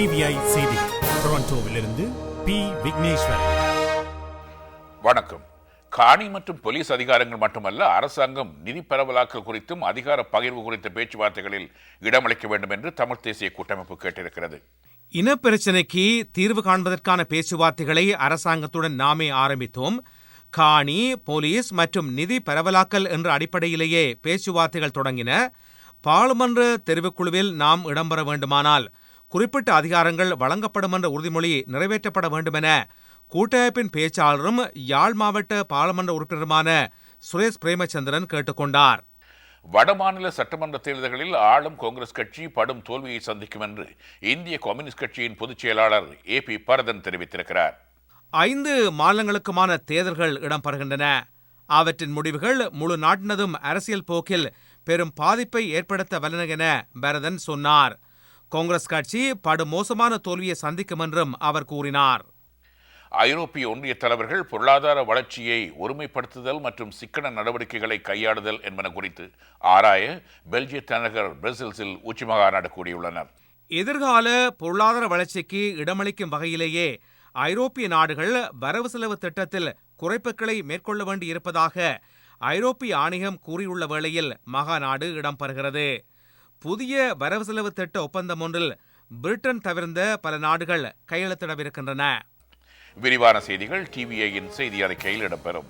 TVI செய்தி டொரண்டோவிலிருந்து B. Vigneshwar. வணக்கம். காணி மற்றும் போலீஸ் அதிகாரங்கள் மட்டுமல்ல, அரசாங்கம் நிதி பரவலாக்கல் குறித்தும் அதிகார பகிர்வு குறித்த பேச்சுவார்த்தைகளில் இடமளிக்க வேண்டும் என்று தமிழ் தேசிய கூட்டமைப்பு கேட்டிருக்கிறது. இனப்பிரச்சினைக்கு தீர்வு காண்பதற்கான பேச்சுவார்த்தைகளை அரசாங்கத்துடன் நாமே ஆரம்பித்தோம். காணி, போலீஸ் மற்றும் நிதி பரவலாக்கல் என்ற அடிப்படையிலேயே பேச்சுவார்த்தைகள் தொடங்கின. பாராளுமன்ற தெரிவுக்குழுவில் நாம் இடம்பெற வேண்டுமானால் குறிப்பிட்ட அதிகாரங்கள் வழங்கப்படும் என்ற உறுதிமொழி நிறைவேற்றப்பட வேண்டுமென கூட்டமைப்பின் பேச்சாளரும் யாழ் மாவட்ட பாராளுமன்ற உறுப்பினருமான சுரேஷ் பிரேமச்சந்திரன் கேட்டுக்கொண்டார். வடமாநில சட்டமன்ற தேர்தல்களில் ஆளும் காங்கிரஸ் கட்சி படும் தோல்வியை சந்திக்கும் என்று இந்திய கம்யூனிஸ்ட் கட்சியின் பொதுச் செயலாளர் AP பரதன் தெரிவித்திருக்கிறார். 5 மாநிலங்களுக்குமான தேர்தல்கள் இடம்பெறுகின்றன. அவற்றின் முடிவுகள் முழு நாட்டினதும் அரசியல் போக்கில் பெரும் பாதிப்பை ஏற்படுத்த வல்லன என பரதன் சொன்னார். காங்கிரஸ் கட்சி படுமோசமான தோல்வியை சந்திக்கும் என்றும் அவர் கூறினார். ஐரோப்பிய ஒன்றிய தலைவர்கள் பொருளாதார வளர்ச்சியை ஒருமைப்படுத்துதல் மற்றும் சிக்கன நடவடிக்கைகளை கையாளுதல் என்பன குறித்து ஆராய பெல்ஜிய தலைநகர் பிரசல்ஸில் உச்சி மாநாடு கூடியுள்ளனர். எதிர்கால பொருளாதார வளர்ச்சிக்கு இடமளிக்கும் வகையிலேயே ஐரோப்பிய நாடுகள் வரவு செலவு திட்டத்தில் குறைப்புகளை மேற்கொள்ள வேண்டியிருப்பதாக ஐரோப்பிய ஆணையம் கூறியுள்ள வேளையில் மகாநாடு இடம்பெறுகிறது. புதிய வரவு செலவு திட்ட ஒப்பந்தம் ஒன்றில் பிரிட்டன் தவிர்ந்த பல நாடுகள் கையெழுத்திடவிருக்கின்றன. விரிவான செய்திகள் டிவிஐயின் செய்தி அறிக்கையில் இடம்பெறும்.